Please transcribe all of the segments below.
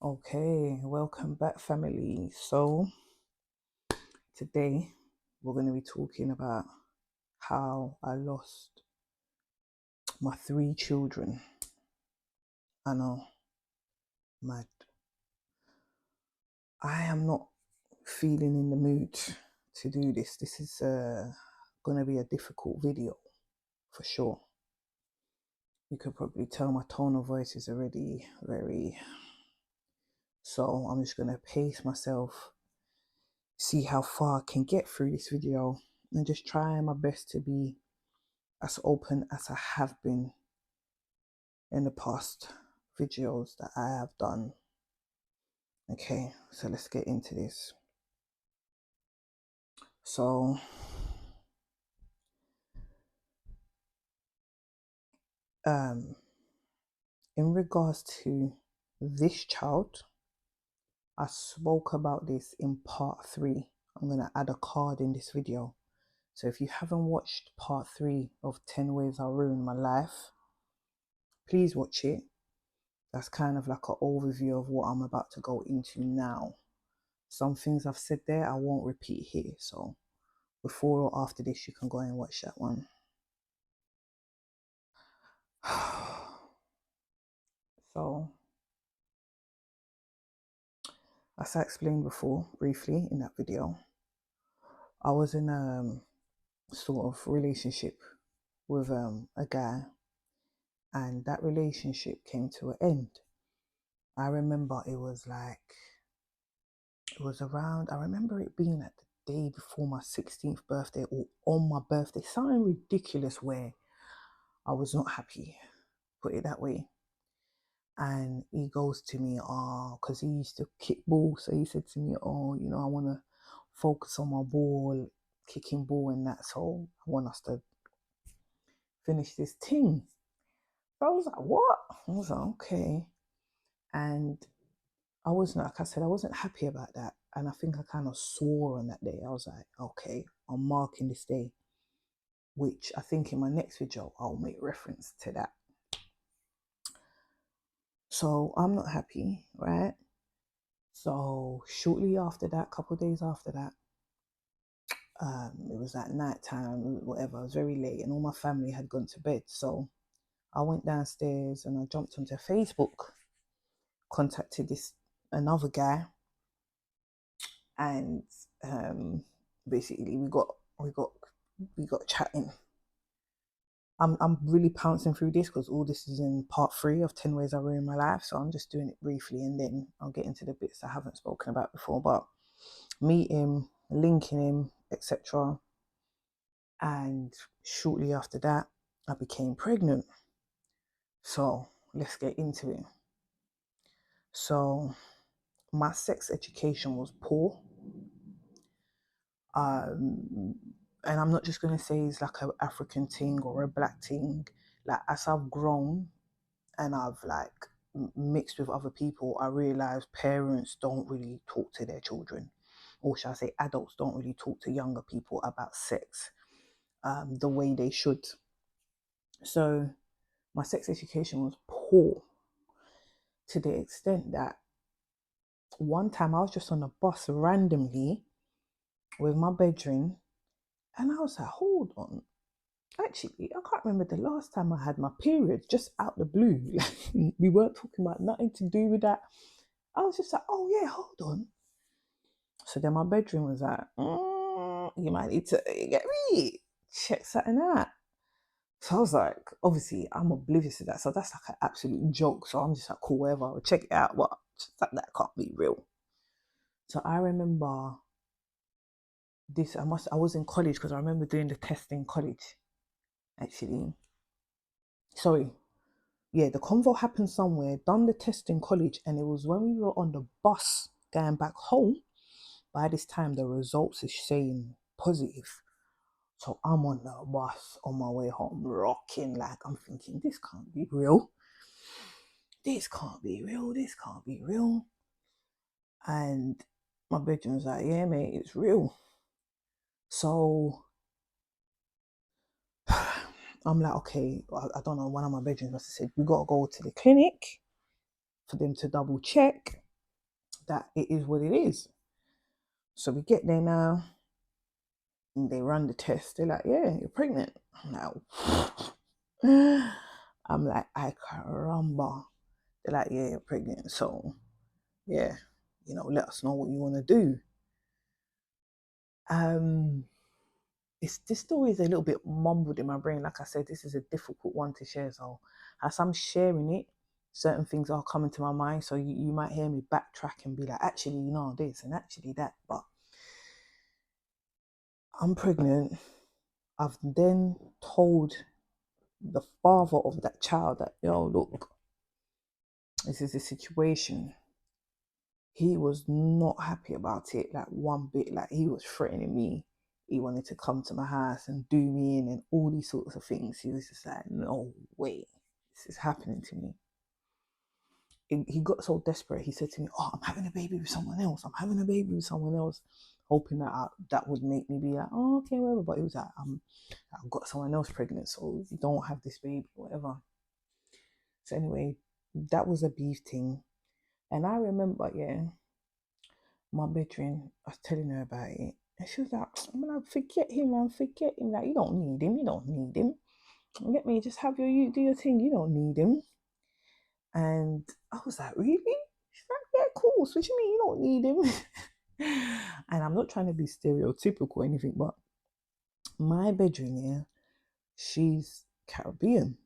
Okay, welcome back, family. So, today we're going to be talking about how I lost my three children. I know, mad. I am not feeling in the mood to do this. This is going to be a difficult video for sure. You could probably tell my tone of voice is already very. So, I'm just going to pace myself, see how far I can get through this video, and just try my best to be as open as I have been in the past videos that I have done. Okay, so let's get into this. So, in regards to this child, I spoke about this in part 3. I'm going to add a card in this video. So if you haven't watched part 3 of 10 Ways I Ruined My Life, please watch it. That's kind of like an overview of what I'm about to go into now. Some things I've said there, I won't repeat here. So before or after this, you can go and watch that one. So, as I explained before, briefly in that video, I was in a sort of relationship with a guy, and that relationship came to an end. I remember it was around, I remember it being at the day before my 16th birthday or on my birthday, something ridiculous where I was not happy, put it that way. And he goes to me, because he used to kick ball. So he said to me, I want to focus on my ball, kicking ball and that. So I want us to finish this team. So I was like, what? I was like, okay. And I wasn't, like I said, I wasn't happy about that. And I think I kind of swore on that day. I was like, okay, I'm marking this day, which I think in my next video, I'll make reference to that. So I'm not happy, right? So shortly after that, a couple of days after that, it was at night time, whatever. It was very late, and all my family had gone to bed. So I went downstairs and I jumped onto Facebook, contacted this another guy, and basically we got chatting. I'm really pouncing through this because all this is in part 3 of 10 Ways I Ruined My Life. So I'm just doing it briefly and then I'll get into the bits I haven't spoken about before. But meet him, linking him, etc. And shortly after that, I became pregnant. So let's get into it. So my sex education was poor. And I'm not just going to say it's like an African thing or a black thing. Like as I've grown and I've mixed with other people, I realized parents don't really talk to their children, or shall I say adults don't really talk to younger people about sex the way they should. So my sex education was poor to the extent that one time I was just on a bus randomly with my bedroom and I was like, hold on. Actually, I can't remember the last time I had my period, just out the blue. We weren't talking about nothing to do with that. I was just like, oh yeah, hold on. So then my bedroom was like, you might need to get me, check something out. So I was like, obviously, I'm oblivious to that. So that's like an absolute joke. So I'm just like, cool, whatever, I'll check it out. What? That can't be real. So I remember this. I was in college because I remember doing the test in college. Actually, sorry, yeah, the convo happened somewhere. Done the test in college, and it was when we were on the bus going back home. By this time, the results is saying positive. So I'm on the bus on my way home, rocking like I'm thinking, this can't be real. This can't be real. This can't be real. And my bedroom was like, yeah, mate, it's real. So I'm like, okay, I don't know. One of my bedrooms must have said, we got to go to the clinic for them to double check. that it is what it is. So we get there now, and they run the test. They're like, yeah, you're pregnant. I'm like, I caramba. They're like, yeah, you're pregnant. So, yeah, let us know what you want to do. This story is a little bit mumbled in my brain. Like I said, this is a difficult one to share. So as I'm sharing it, certain things are coming to my mind. So you might hear me backtrack and be like, actually, this and actually that. But I'm pregnant. I've then told the father of that child that, look, this is the situation. He was not happy about it, like one bit. Like, he was threatening me. He wanted to come to my house and do me in and all these sorts of things. He was just like, no way, this is happening to me. He got so desperate. He said to me, oh, I'm having a baby with someone else. I'm having a baby with someone else. Hoping that that would make me be like, oh, okay, whatever. But it was like, I've got someone else pregnant, so you don't have this baby, whatever. So anyway, that was a beef thing. And I remember, my bedroom, I was telling her about it. And she was like, man, forget him, man, forget him. Like, you don't need him, Get me, just you do your thing, you don't need him. And I was like, really? She's like, yeah, cool. So what do you mean you don't need him? And I'm not trying to be stereotypical or anything, but my bedroom, she's Caribbean.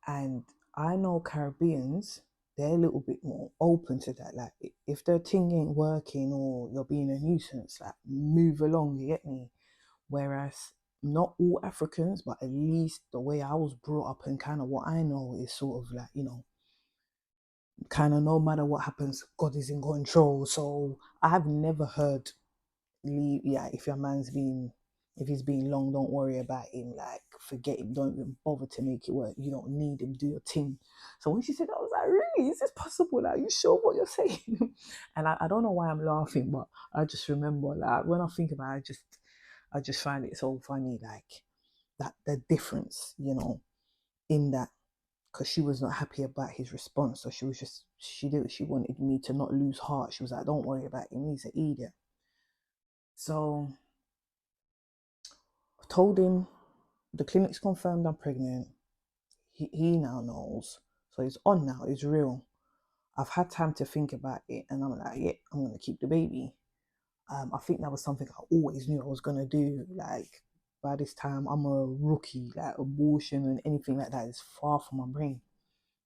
And I know Caribbeans, they're a little bit more open to that. Like, if their thing ain't working or you're being a nuisance, like, move along, you get me? Whereas not all Africans, but at least the way I was brought up and kind of what I know is sort of like, kind of no matter what happens, God is in control. So I have never heard, if he's been long, don't worry about him. Like, forget him. Don't even bother to make it work. You don't need him. Do your thing. So when she said that, I was like, really? Is this possible? Like, are you sure what you're saying? And I don't know why I'm laughing, but I just remember, like, when I think about it, I just find it so funny, like, that the difference, in that, because she was not happy about his response. So she wanted me to not lose heart. She was like, don't worry about him. He's an idiot. So I told him the clinic's confirmed I'm pregnant. He now knows. So it's on now. It's real. I've had time to think about it, and I'm like, yeah, I'm going to keep the baby. I think that was something I always knew I was going to do. Like, by this time, I'm a rookie. Like, abortion and anything like that is far from my brain.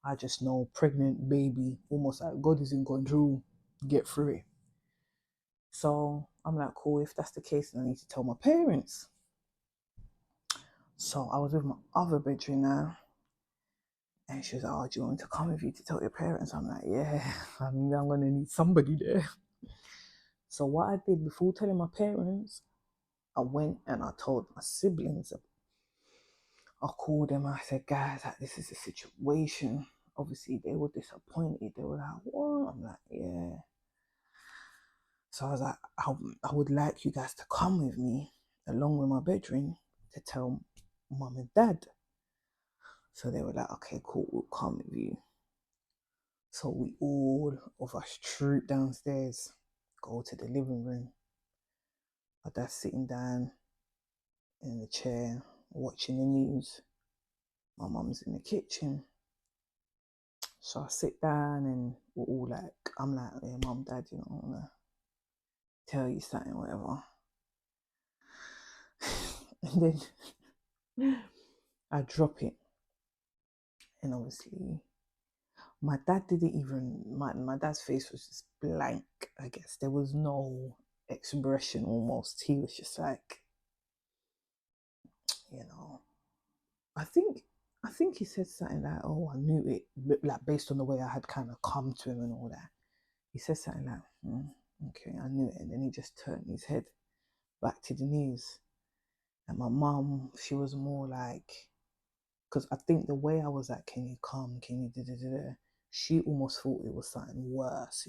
I just know pregnant baby, almost like God is in control, get through it. So I'm like, cool, if that's the case, then I need to tell my parents. So I was with my other bedroom now, and she was like, oh, do you want me to come with you to tell your parents? I'm like, yeah, I'm going to need somebody there. So what I did before telling my parents, I went and I told my siblings. I called them, I said, guys, like, this is the situation. Obviously, they were disappointed. They were like, what? I'm like, yeah. So I was like, I would like you guys to come with me along with my bedroom to tell mum and dad. So they were like, okay, cool, we'll come with you. So we all of us troop downstairs, go to the living room. My dad's sitting down in the chair, watching the news. My mum's in the kitchen. So I sit down and we're all like, I'm like, yeah, mum, dad, I want to tell you something, whatever. And then I drop it. And obviously, my dad didn't even, my dad's face was just blank, I guess. There was no expression almost. He was just like, you know, I think I think he said something like, oh, I knew it, like, based on the way I had kind of come to him and all that. He said something like, okay, I knew it. And then he just turned his head back to the news. And my mum, she was more like, because I think the way I was like, can you come? Can you da-da-da-da? She almost thought it was something worse,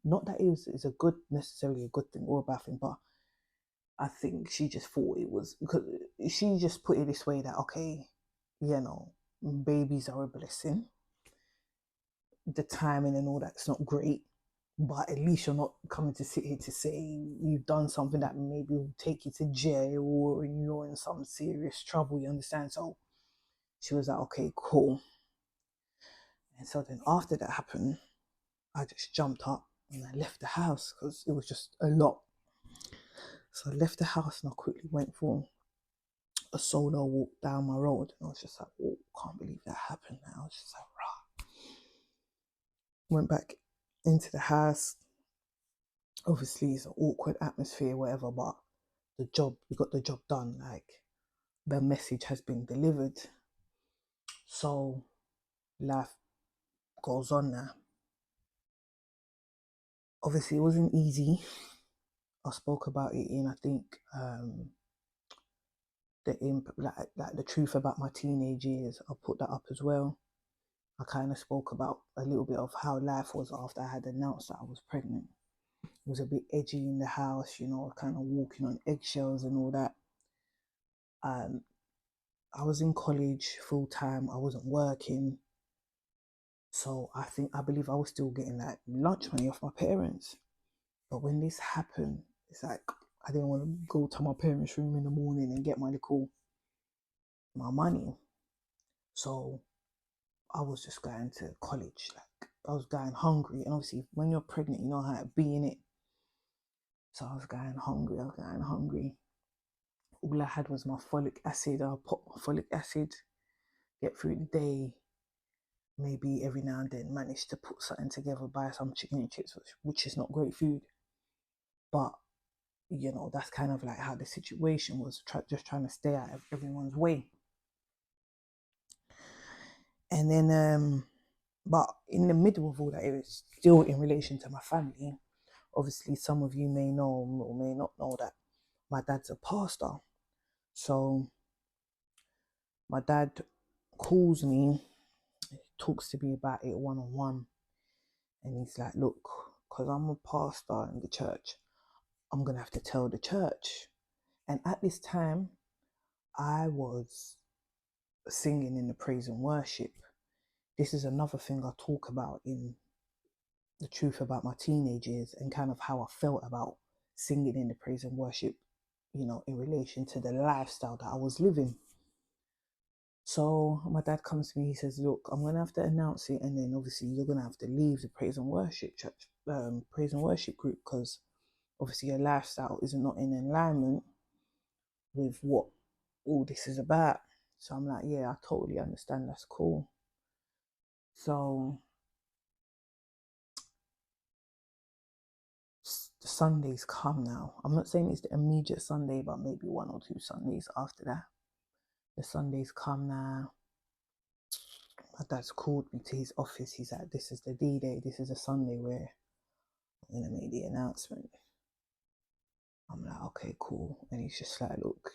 Not that it's necessarily a good thing or a bad thing, but I think she just thought it was, because she just put it this way that, okay, babies are a blessing. The timing and all that's not great. but at least you're not coming to sit here to say you've done something that maybe will take you to jail or you're in some serious trouble, you understand? So she was like, okay, cool. And so then after that happened, I just jumped up and I left the house because it was just a lot. So I left the house and I quickly went for a solo walk down my road. And I was just like, oh, can't believe that happened. And I was just like, rah. Went back into the house. Obviously, it's an awkward atmosphere, whatever, but we got the job done. Like, the message has been delivered. So life goes on now. Obviously, it wasn't easy. I spoke about it in, I think, like the truth about my teenage years. I put that up as well. I kind of spoke about a little bit of how life was after I had announced that I was pregnant. It was a bit edgy in the house, kind of walking on eggshells and all that. I was in college full time. I wasn't working, so I believe I was still getting like lunch money off my parents. But when this happened, it's like I didn't want to go to my parents' room in the morning and get my money. So I was just going to college. Like I was going hungry, and obviously when you're pregnant, you know how to be in it. So I was going hungry. All I had was my folic acid. I put my folic acid, get through the day. Maybe every now and then manage to put something together, buy some chicken and chips, which is not great food. But that's kind of like how the situation was. Just trying to stay out of everyone's way. And then, but in the middle of all that, it was still in relation to my family. Obviously, some of you may know or may not know that my dad's a pastor. So my dad calls me, talks to me about it one on one. And he's like, look, because I'm a pastor in the church, I'm going to have to tell the church. And at this time, I was singing in the praise and worship. This is another thing I talk about in the truth about my teenage years and kind of how I felt about singing in the praise and worship, in relation to the lifestyle that I was living. So my dad comes to me, he says, look, I'm going to have to announce it. And then obviously you're going to have to leave the praise and worship church, praise and worship group, because obviously your lifestyle is not in alignment with what all this is about. So I'm like, yeah, I totally understand. That's cool. So the Sundays come now. I'm not saying it's the immediate Sunday, but maybe one or two Sundays after that. The Sundays come now. My dad's called me to his office. He's like, this is the D-Day. This is a Sunday where I'm going to make the announcement. I'm like, okay, cool. And he's just like, look,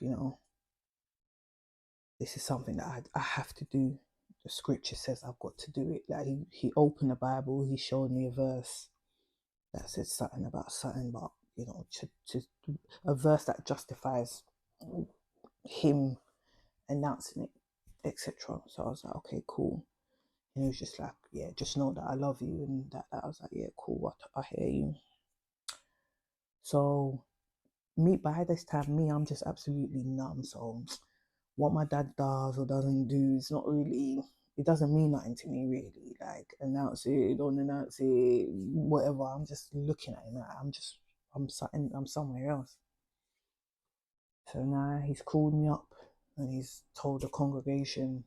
this is something that I have to do. The scripture says I've got to do it. Like he opened the Bible, he showed me a verse that said something about something, but to a verse that justifies him announcing it, etc. So I was like, okay, cool. And he was just like, yeah, just know that I love you, and that I was like, yeah, cool, I hear you. So by this time, I'm just absolutely numb. So what my dad does or doesn't do is not really, it doesn't mean nothing to me really. Like announce it, don't announce it, whatever. I'm just looking at him. I'm somewhere else. So now he's called me up and he's told the congregation,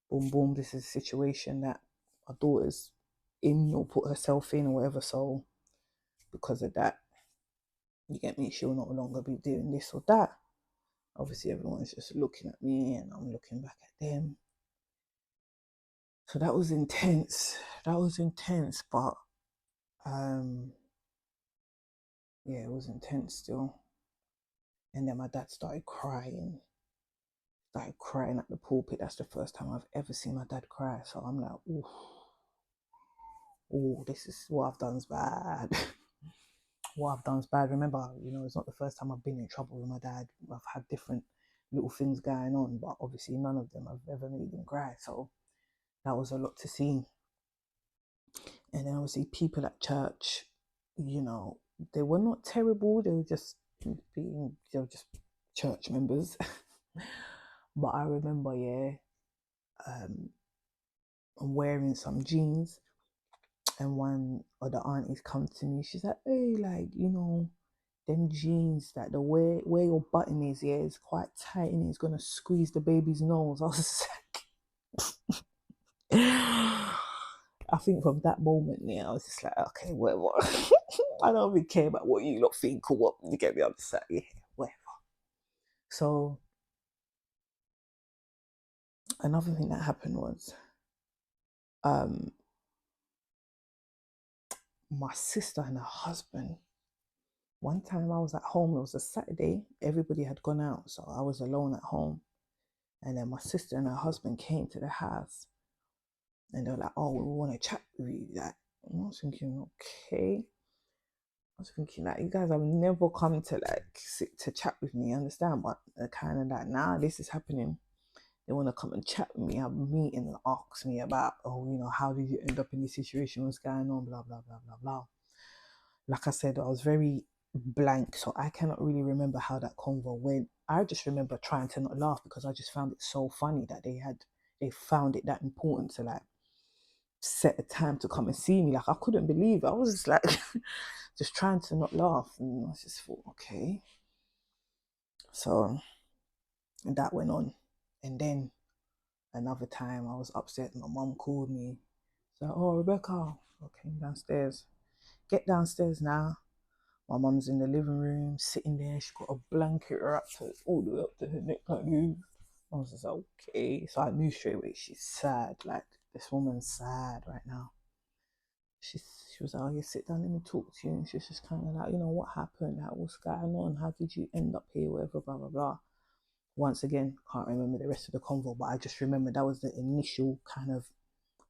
boom, boom, this is a situation that my daughter's in or put herself in or whatever. So because of that, you get me, she'll no longer be doing this or that. Obviously, everyone's just looking at me and I'm looking back at them. So that was intense. But yeah, it was intense still. And then my dad started crying at the pulpit. That's the first time I've ever seen my dad cry. So I'm like, oh, this is what I've done's bad. What I've done's bad. Remember, it's not the first time I've been in trouble with my dad. I've had different little things going on, but obviously none of them have ever made him cry. So that was a lot to see. And then obviously people at church, you know, they were not terrible. They were just church members. But I remember, yeah, um, I'm wearing some jeans, and one of the aunties come to me. She's like, "Hey, like, them jeans, that the way where your button is, yeah, it's quite tight and it's gonna squeeze the baby's nose." I was like, I think from that moment, yeah, I was just like, okay, whatever. I don't really care about what you lot think or what you get me. I'm just like, yeah, whatever. So another thing that happened was, um, my sister and her husband. One time I was at home. It was a Saturday. Everybody had gone out, so I was alone at home. And then my sister and her husband came to the house, and they were like, "Oh, we want to chat with you." Like, and I was thinking, okay. I was thinking, like, you guys have never come to like sit to chat with me, understand? But they're kind of like, nah, this is happening. They want to come and chat with me, have a meeting, and ask me about, oh, how did you end up in this situation? What's going on? Blah blah blah blah blah. Like I said, I was very blank, so I cannot really remember how that convo went. I just remember trying to not laugh because I just found it so funny that they found it that important to like set a time to come and see me. Like, I couldn't believe it. I was just like just trying to not laugh, and I just thought, okay. So that went on, and then another time I was upset. My mum called me. So, oh, Rebecca, I came downstairs. Get downstairs now. My mum's in the living room, sitting there. She got a blanket wrapped all the way up to her neck like you. I was just like, okay. So I knew straight away she's sad. Like, this woman's sad right now. She, she was like, oh, yeah, sit down, let me talk to you. And she was just kind of like, what happened? Like, what's going on? How did you end up here? Whatever, blah, blah, blah. Once again, can't remember the rest of the convo, but I just remember that was the initial kind of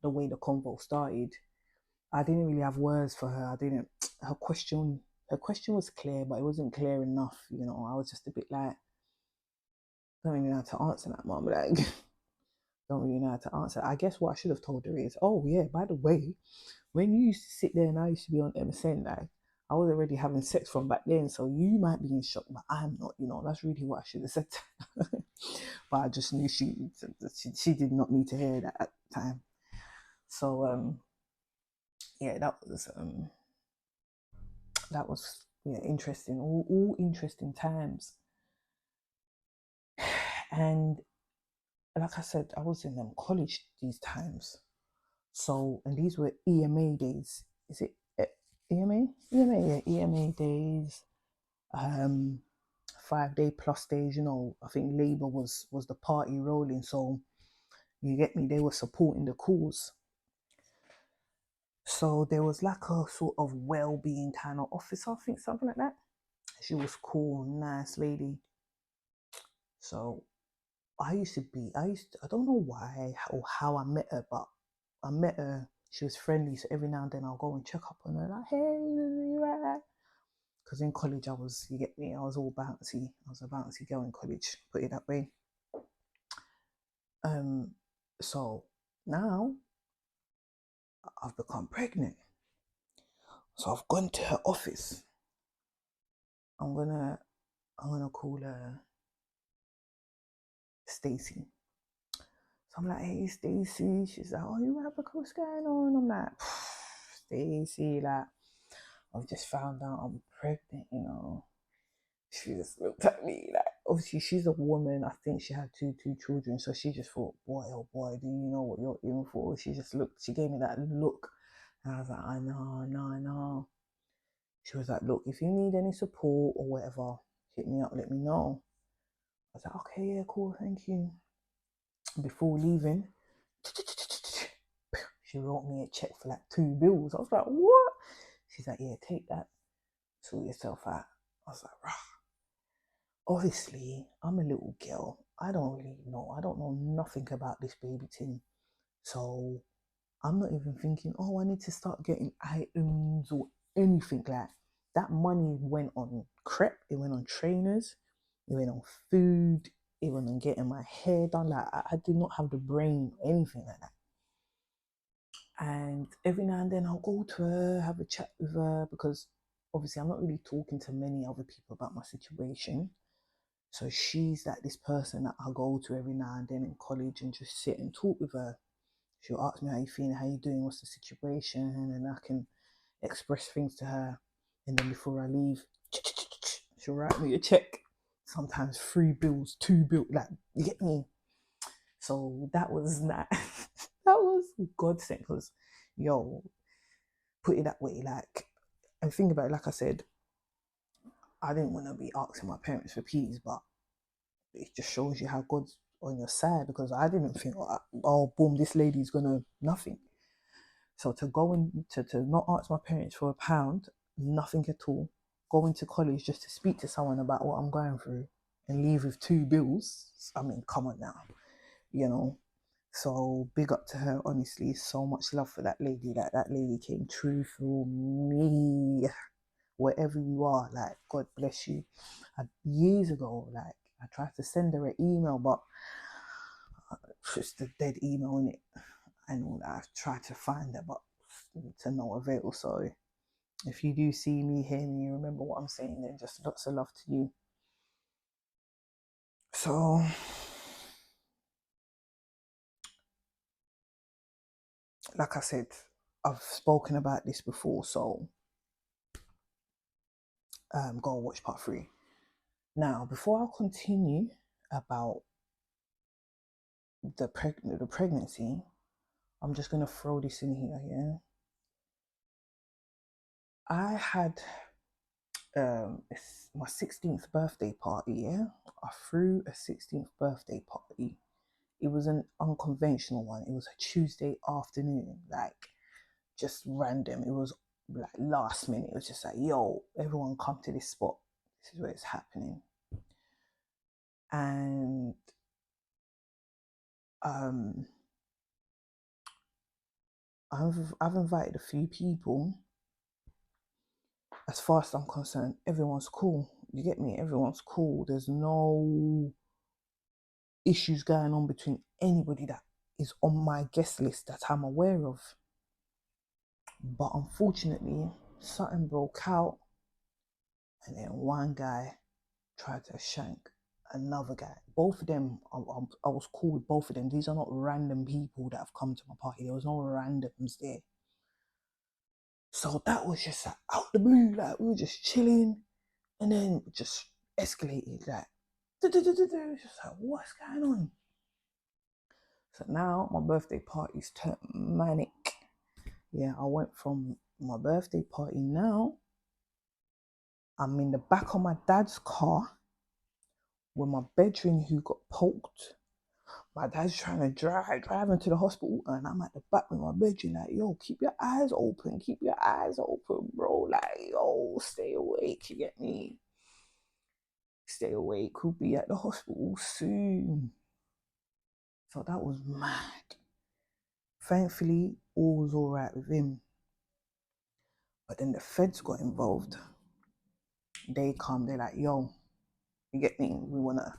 the way the convo started. I didn't really have words for her. I didn't. Her question was clear, but it wasn't clear enough. I was just a bit like, don't really know how to answer that, mom. Like, don't really know how to answer. I guess what I should have told her is, oh yeah, by the way, when you used to sit there and I used to be on MSN, like, I was already having sex from back then, so you might be in shock, but I'm not. That's really what I should have said. But I just knew she did not need to hear that at the time. So yeah, that was yeah, interesting. All interesting times. And like I said, I was in college these times. So, and these were EMA days. Is it EMA? EMA, yeah, EMA days. Um, 5 day plus days. I think Labour was the party rolling. So you get me. They were supporting the cause. So there was like a sort of well-being kind of officer, I think, something like that. She was cool, nice lady. So I don't know why or how I met her, but I met her. She was friendly, so every now and then I'll go and check up on her, like, hey, you right? Because in college you get me, I was all bouncy. I was a bouncy girl in college, put it that way. Um, so now I've become pregnant. So I've gone to her office. I'm gonna call her Stacy. So I'm like, hey, Stacey. She's like, oh, you have a what's going on? I'm like, Stacey, like, I've just found out I'm pregnant. She just looked at me like, obviously she's a woman. I think she had two children. So she just thought, boy, oh boy, do you know what you're in for? She just looked, she gave me that look. And I was like, I know. She was like, look, if you need any support or whatever, hit me up, let me know. I was like, okay, yeah, cool, thank you. Before leaving, she wrote me a check for like 2 bills. I was like, what? She's like, yeah, take that, sort yourself out. I was like, rah. Obviously, I'm a little girl. I don't really know. I don't know nothing about this baby thing. So I'm not even thinking, oh, I need to start getting items or anything like that. Money went on crep, it went on trainers, it went on food, it went on getting my hair done. Like, I did not have the brain or anything like that. And every now and then I'll go to her, have a chat with her, because obviously I'm not really talking to many other people about my situation. So she's like this person that I go to every now and then in college and just sit and talk with her. She'll ask me how you feeling, how you doing, what's the situation, and then I can express things to her. And then before I leave, she'll write me a check. Sometimes 3 bills, 2 bills, like you get me. So that was that. That was godsend because, yo, put it that way, like, and think about it. Like I said, I didn't want to be asking my parents for peas, but it just shows you how God's on your side because I didn't think, oh, boom, this lady's gonna nothing. So to go and to not ask my parents for £1, nothing at all, go into college just to speak to someone about what I'm going through and leave with 2 bills. I mean, come on now, you know. So big up to her, honestly. So much love for that lady. That lady came true for me. Wherever you are, like, God bless you. Years ago, like, I tried to send her an email, but it's the dead email in it, and I tried to find her, but to no avail. So if you do see me, hear me, remember what I'm saying, then just lots of love to you. So like I said, I've spoken about this before, so go and watch part 3. Now, before I continue about the pregnancy, I'm just gonna throw this in here. Yeah, I had it's my 16th birthday party. Yeah, I threw a 16th birthday party. It was an unconventional one. It was a Tuesday afternoon, like just random. It was like last minute. It was just like, yo, everyone come to this spot. This is where it's happening. And um, I've invited a few people. As far as I'm concerned, everyone's cool. You get me? Everyone's cool. There's no issues going on between anybody that is on my guest list that I'm aware of. But unfortunately, something broke out, and then one guy tried to shank another guy. Both of them, I was cool with both of them. These are not random people that have come to my party. There was no randoms there. So that was just like out the blue, like we were just chilling, and then just escalated, like, just like, what's going on? So now my birthday party's turned manic. Yeah, I went from my birthday party now. I'm in the back of my dad's car with my bedroom who got poked. My dad's trying to drive him to the hospital, and I'm at the back with my bedroom, like, yo, keep your eyes open, bro. Like, yo, stay awake, you get me? Stay awake, could be at the hospital soon. So that was mad. Thankfully, all was all right with him. But then the feds got involved. They come, they're like, yo, you get me? We want to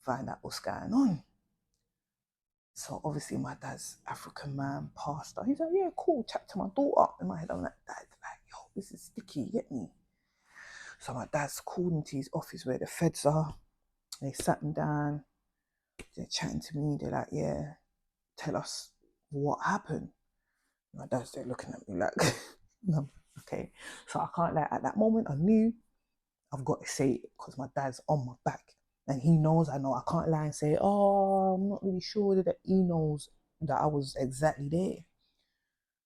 find out what's going on. So obviously my dad's African man, pastor. He's like, yeah, cool, chat to my daughter. In my head, I'm like, dad, like, yo, this is sticky, you get me? So my dad's called into his office where the feds are. They sat me down, they're chatting to me, they're like, yeah, tell us what happened. My dad's there looking at me like, no, okay. So I can't, like, at that moment I knew I've got to say it because my dad's on my back. And he knows I know. I can't lie and say, oh, I'm not really sure that he knows that I was exactly there.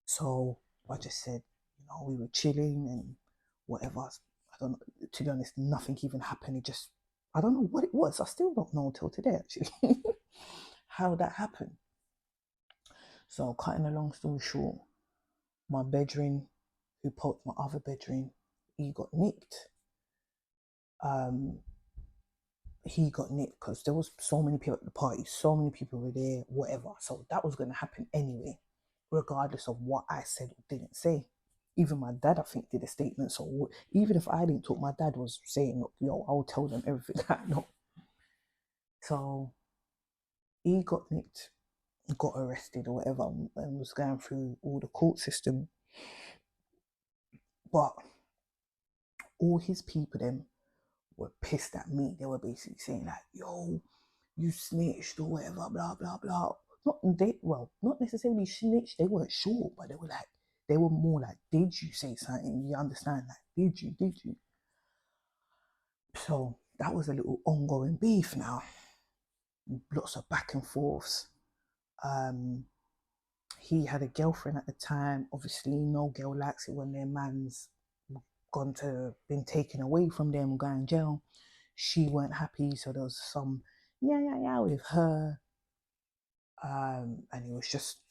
So I just said, we were chilling and whatever. I don't know. To be honest, nothing even happened. It just, I don't know what it was. I still don't know till today, actually, how that happened. So cutting a long story short, my bedroom, who poked my other bedroom, he got nicked. He got nicked because there was so many people at the party, so many people were there, whatever. So that was going to happen anyway, regardless of what I said or didn't say. Even my dad, I think, did a statement. So even if I didn't talk, my dad was saying, yo, I'll tell them everything I know. So he got nicked, got arrested or whatever, and was going through all the court system. But all his people them were pissed at me. They were basically saying like, yo, you snitched or whatever, blah, blah, blah. Not necessarily snitched, they weren't sure, but they were more like, did you say something? You understand? Like, did you? So that was a little ongoing beef now. Lots of back and forths. He had a girlfriend at the time. Obviously, no girl likes it when their man's been taken away from them, going in jail. She weren't happy, so there was some yeah with her. And it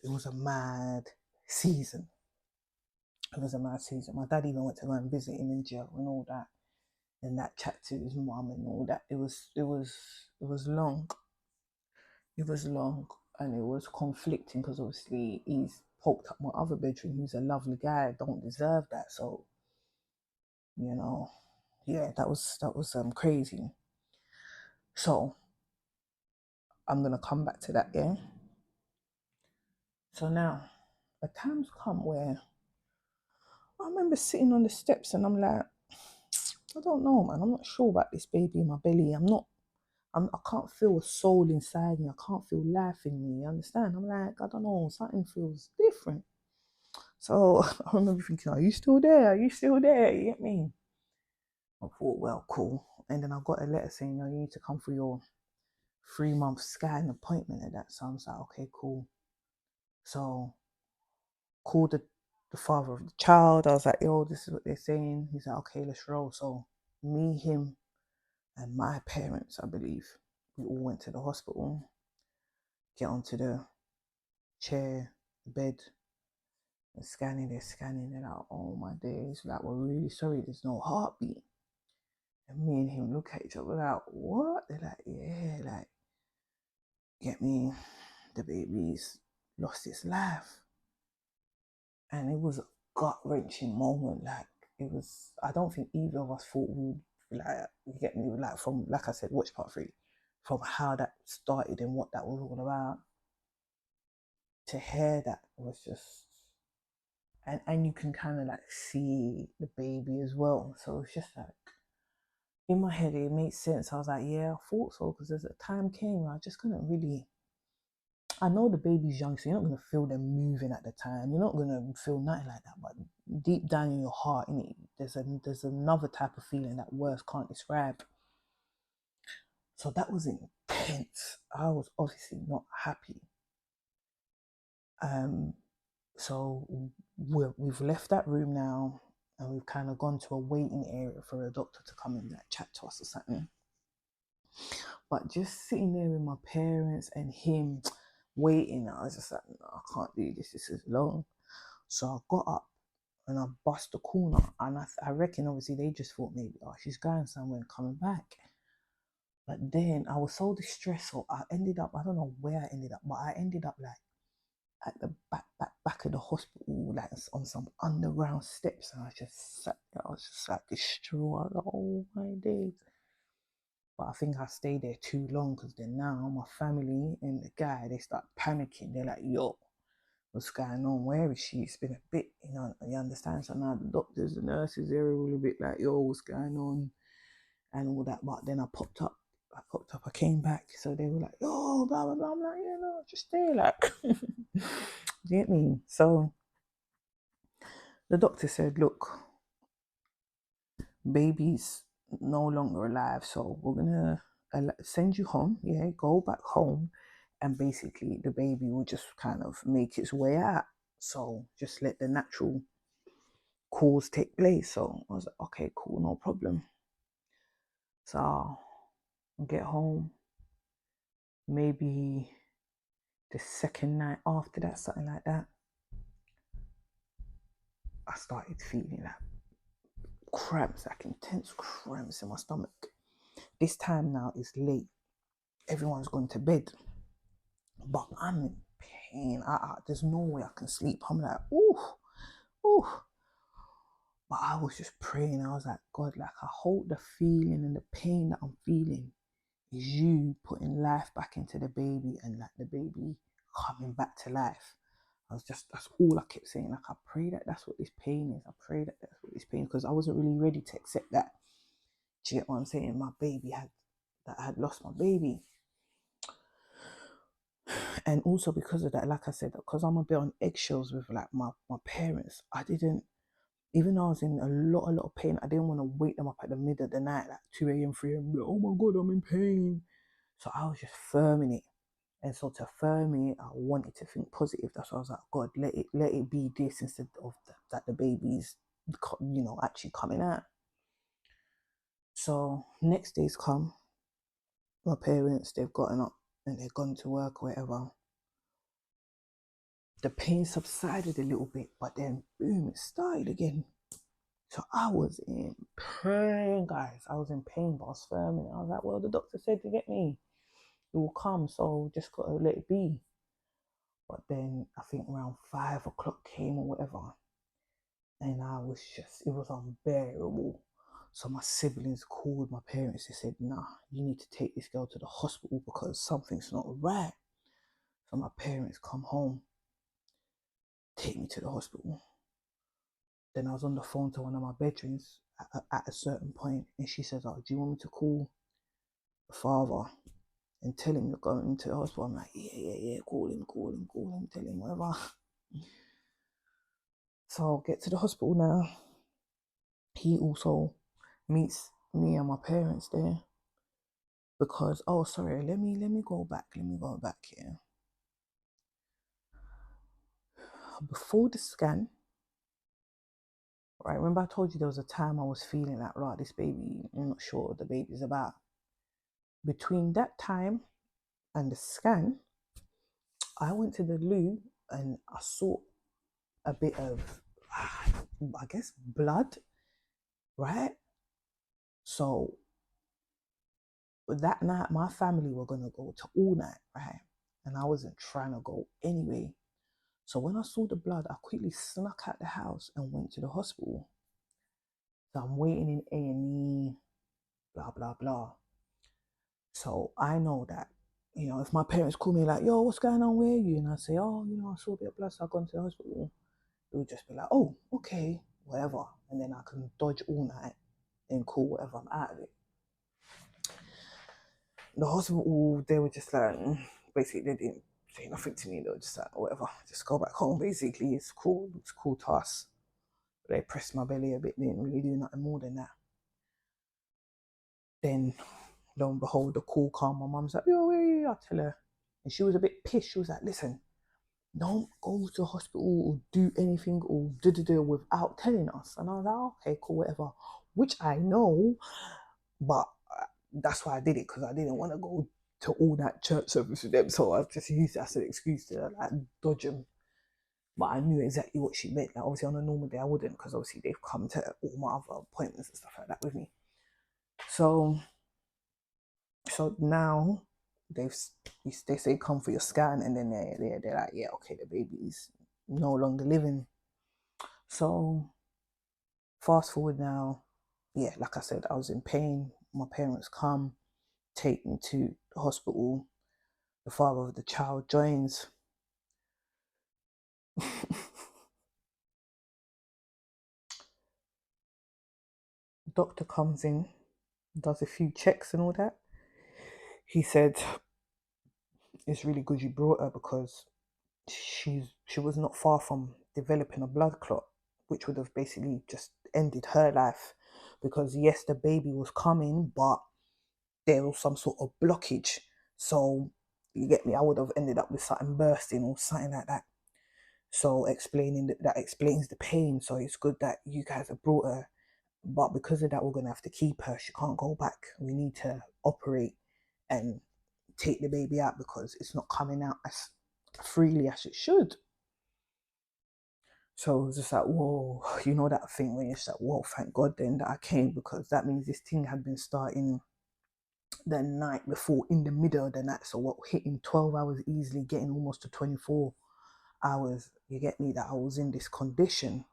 was a mad season. It was a mad season. My dad even went to go and visit him in jail and all that, and that chat to his mum and all that. It was long. It was long, and it was conflicting because obviously he's poked up my other bedroom. He's a lovely guy. Don't deserve that. So, yeah, that was crazy. So I'm gonna come back to that. Yeah. So now, a time's come where I remember sitting on the steps and I'm like, I don't know, man. I'm not sure about this baby in my belly. I can't feel a soul inside me. I can't feel life in me. You understand? I'm like, I don't know. Something feels different. So I remember thinking, are you still there? Are you still there? You get me? I thought, well, cool. And then I got a letter saying, you need to come for your 3-month scan appointment at that. So I was like, okay, cool. So called the father of the child. I was like, yo, this is what they're saying. He's like, okay, let's roll. So me, him, and my parents, I believe, we all went to the hospital, get onto the chair, the bed, and scanning. They're like, oh my days, like, we're really sorry, there's no heartbeat. And me and him look at each other like, what? They're like, yeah, like, get me, the baby's lost its life. And it was a gut-wrenching moment. Like, it was, I don't think either of us thought we would, like, you get me, like, from, like I said, watch part 3, from how that started and what that was all about, to hear that was just, and you can kind of like see the baby as well. So it's just like, in my head, it made sense. I was like, yeah, I thought so, because as the time came, I just couldn't really. I know the baby's young, so you're not gonna feel them moving at the time. You're not gonna feel nothing like that. But deep down in your heart, there's another type of feeling that words can't describe. So that was intense. I was obviously not happy. So we've left that room now, and we've kind of gone to a waiting area for a doctor to come and like chat to us or something. But just sitting there with my parents and him waiting, I was just like, no, I can't do this. This is long. So I got up and I bust the corner, and I reckon obviously they just thought maybe, oh, she's going somewhere and coming back. But then I was so distressed, so I don't know where I ended up, but I ended up like at the back of the hospital, like on some underground steps, and I just sat there. I was just like distraught. Oh my days. But I think I stayed there too long, because then now my family and the guy, they start panicking. They're like, yo, what's going on? Where is she? It's been a bit, you understand? So now the doctors, the nurses, they're all a bit like, yo, what's going on? And all that. But then I popped up, I came back. So they were like, yo, blah, blah, blah. I'm like, yeah, no, just stay, like, do you get me? So the doctor said, look, baby's no longer alive, so we're gonna send you home. Yeah, go back home, and basically the baby will just kind of make its way out. So just let the natural cause take place. So I was like, okay, cool, no problem. So I'll get home, maybe the second night after that, something like that. I started feeling like cramps, like intense cramps in my stomach. This time now it's late. Everyone's gone to bed. But I'm in pain. There's no way I can sleep. I'm like, ooh. But I was just praying. I was like, God, like, I hope the feeling and the pain that I'm feeling is you putting life back into the baby, and like the baby coming back to life. That's all I kept saying. Like, I pray that that's what this pain is. I pray that that's what this pain because I wasn't really ready to accept that. Do you get what I'm saying? I had lost my baby. And also because of that, like I said, because I'm a bit on eggshells with like my parents, I didn't, even though I was in a lot of pain, I didn't want to wake them up at the middle of the night, like 2 a.m., 3 a.m., oh my God, I'm in pain. So I was just firming it. And so to firm it, I wanted to think positive. That's why I was like, God, let it be this instead of that the baby's, actually coming out. So next day's come, my parents, they've gotten up and they've gone to work or whatever. The pain subsided a little bit, but then boom, it started again. So I was in pain, guys. I was in pain, but I was firming. I was like, well, the doctor said to get me, it will come, so just gotta let it be. But then I think around 5 o'clock came or whatever, and it was unbearable. So my siblings called my parents. They said, nah, you need to take this girl to the hospital because something's not right. So my parents come home, take me to the hospital. Then I was on the phone to one of my bedrooms at a certain point, and she says, oh, do you want me to call the father and tell him you're going to the hospital? I'm like, yeah, call him, tell him whatever. So I'll get to the hospital now. He also meets me and my parents there because, oh, sorry, let me go back here. Before the scan, right, remember I told you there was a time I was feeling like, right, this baby, I'm not sure what the baby's about. Between that time and the scan, I went to the loo and I saw a bit of, I guess, blood, right? So that night, my family were going to go to all night, right? And I wasn't trying to go anyway. So when I saw the blood, I quickly snuck out the house and went to the hospital. So I'm waiting in A&E, blah, blah, blah. So I know that, if my parents call me like, yo, what's going on, where are you? And I say, oh, I saw a bit of blood, so I've gone to the hospital. It would just be like, oh, okay, whatever. And then I can dodge all night and call whatever, I'm out of it. The hospital, they were just like, basically, they didn't say nothing to me. They were just like, whatever, just go back home. Basically, it's cool to us. They pressed my belly a bit, didn't really do nothing more than that. Then, lo and behold, the call come. My mum's like, yo, I tell her. And she was a bit pissed. She was like, listen, don't go to the hospital or do anything or without telling us. And I was like, oh, okay, cool, whatever. Which I know, but that's why I did it, because I didn't want to go to all that church service with them. So I just used it as an excuse to like dodge them. But I knew exactly what she meant. Like, obviously on a normal day I wouldn't, because obviously they've come to all my other appointments and stuff like that with me. So now they say come for your scan, and then they're like, yeah, okay, the baby's no longer living. So fast forward now, yeah, like I said, I was in pain. My parents come, take me to the hospital. The father of the child joins. Doctor comes in, does a few checks and all that. He said, it's really good you brought her because she was not far from developing a blood clot, which would have basically just ended her life. Because yes, the baby was coming, but there was some sort of blockage. So you get me, I would have ended up with something bursting or something like that. So explaining that explains the pain. So it's good that you guys have brought her, but because of that, we're gonna have to keep her. She can't go back. We need to operate and take the baby out because it's not coming out as freely as it should. So it was just like, whoa, that thing when you're just like, whoa, thank God then that I came, because that means this thing had been starting the night before, in the middle of the night. So what, hitting 12 hours easily, getting almost to 24 hours, you get me, that I was in this condition.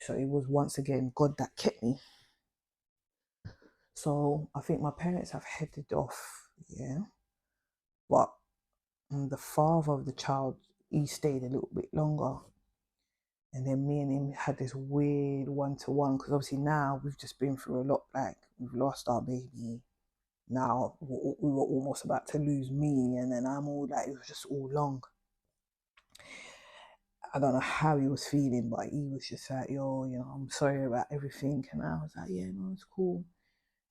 So it was once again God that kept me. So I think my parents have headed off, yeah. But the father of the child, he stayed a little bit longer. And then me and him had this weird one-to-one, because obviously now we've just been through a lot. Like, we've lost our baby. Now we were almost about to lose me, and then I'm all like, it was just all long. I don't know how he was feeling, but he was just like, yo, I'm sorry about everything. And I was like, yeah, no, it's cool.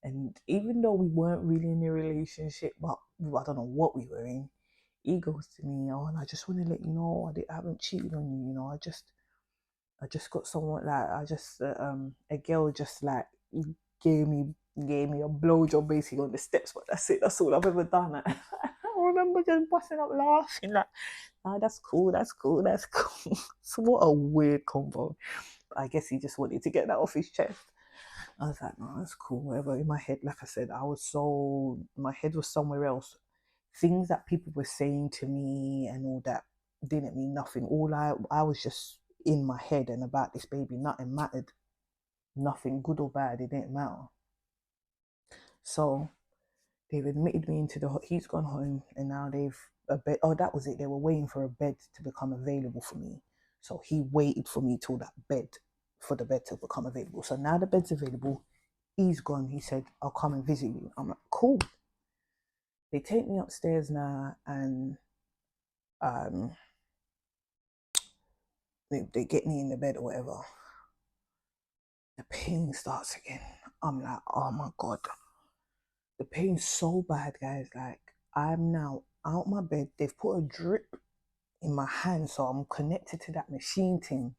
And even though we weren't really in a relationship, but I don't know what we were in, he goes to me, oh, and I just want to let you know I haven't cheated on you. I just got someone, like, a girl just like gave me a blowjob basically on the steps, but that's it. That's all I've ever done. I remember just busting up laughing like, oh, that's cool, that's cool, that's cool. So what a weird combo. I guess he just wanted to get that off his chest. I was like, no, that's cool, whatever. In my head, like I said, my head was somewhere else. Things that people were saying to me and all that didn't mean nothing. I was just in my head, and about this baby, nothing mattered. Nothing, good or bad, it didn't matter. So they've admitted me into he's gone home, and now they've a bed. Oh, that was it. They were waiting for a bed to become available for me. So he waited for me till for the bed to become available. So now the bed's available. He's gone. He said, I'll come and visit you. I'm like, cool. They take me upstairs now, and um, they get me in the bed or whatever. The pain starts again. I'm like, oh my God. The pain's so bad, guys. Like, I'm now out my bed. They've put a drip in my hand, so I'm connected to that machine thing.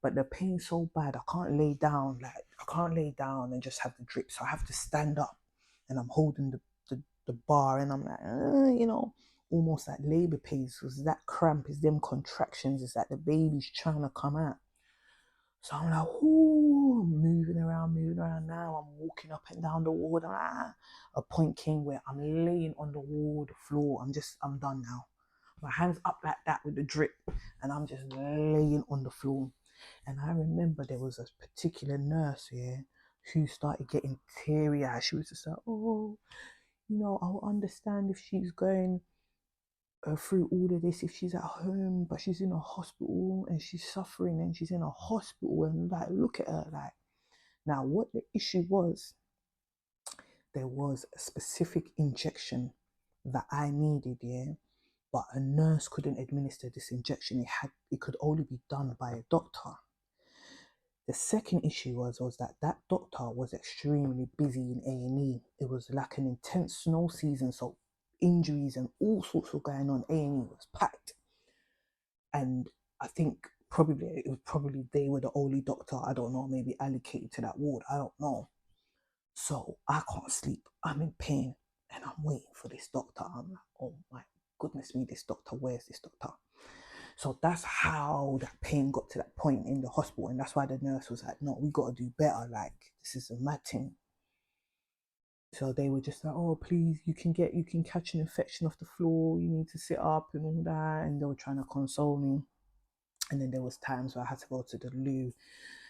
But the pain's so bad, I can't lay down. Like, I can't lay down and just have the drip. So I have to stand up, and I'm holding the bar, and I'm like, almost like labor pains. Because that cramp is them contractions. It's like the baby's trying to come out. So I'm like, ooh, moving around now. I'm walking up and down the ward. A point came where I'm laying on the ward floor. I'm done now. My hands up like that with the drip, and I'm just laying on the floor. And I remember there was a particular nurse here who started getting teary eyed. She was just like, oh, I'll understand if she's going through all of this, if she's at home, but she's in a hospital and she's suffering and she's in a hospital, and like, look at her. Like, now what the issue was, there was a specific injection that I needed, yeah, but a nurse couldn't administer this injection. It could only be done by a doctor. The second issue was that doctor was extremely busy in A&E. It was like an intense snow season, so injuries and all sorts were going on. A&E was packed, and I think probably they were the only doctor, I don't know, maybe allocated to that ward. I don't know. So I can't sleep. I'm in pain, and I'm waiting for this doctor. I'm like, oh my goodness me, this doctor. Where's this doctor? So that's how that pain got to that point in the hospital. And that's why the nurse was like, no, we got to do better. Like, this is a mad thing. So they were just like, oh, please, you can catch an infection off the floor. You need to sit up and all that. And they were trying to console me. And then there was times where I had to go to the loo.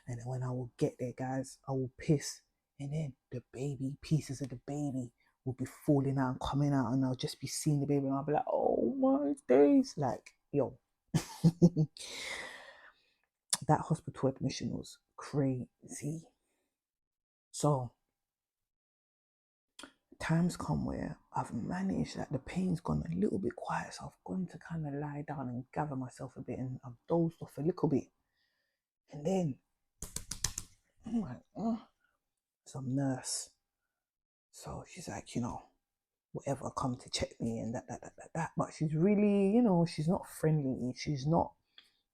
And then when I will get there, guys, I will piss. And then pieces of the baby will be falling out and coming out. And I'll just be seeing the baby. And I'll be like, oh my days. Like, yo. That hospital admission was crazy. So times come where I've managed that the pain's gone a little bit quiet, so I've gone to kind of lie down and gather myself a bit, and I've dozed off a little bit. And then I'm like, some nurse. So she's like, whatever, come to check me and that. But she's really, she's not friendly. She's not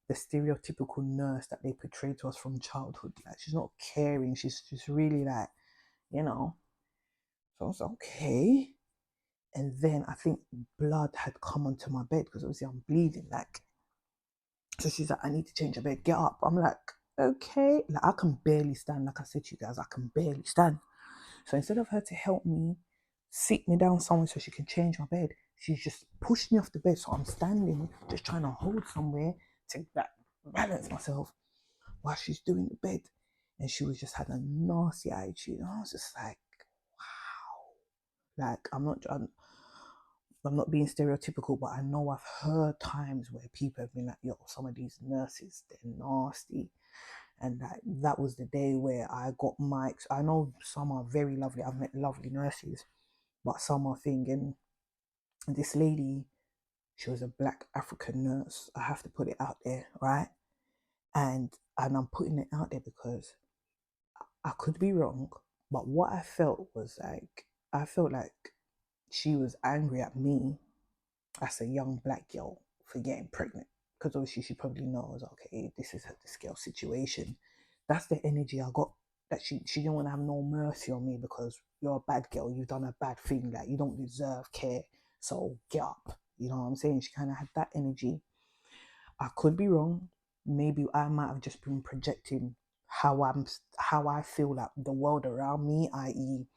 the stereotypical nurse that they portray to us from childhood. Like, she's not caring. She's just really like, So I was like, okay. And then I think blood had come onto my bed, because obviously I'm bleeding. Like, so she's like, I need to change your bed. Get up. I'm like, okay. Like, I can barely stand. Like I said to you guys, I can barely stand. So instead of her to help me, sit me down somewhere so she can change my bed, she's just pushed me off the bed. So I'm standing, just trying to hold somewhere to like balance myself while she's doing the bed. And she was just had a nasty attitude. And I was just like, wow. Like, I'm not being stereotypical, but I know I've heard times where people have been like, yo, some of these nurses, they're nasty. And that was the day where I got mics. I know some are very lovely. I've met lovely nurses, but some are thinking, this lady, she was a black African nurse. I have to put it out there, right? And I'm putting it out there because I could be wrong, but what I felt was like, I felt like she was angry at me as a young black girl for getting pregnant. Because obviously she probably knows, okay, this is this girl's situation. That's the energy I got. That she didn't want to have no mercy on me because you're a bad girl, you've done a bad thing, like you don't deserve care, so get up. You know what I'm saying? She kind of had that energy. I could be wrong. Maybe I might have just been projecting how I feel like the world around me, i.e.,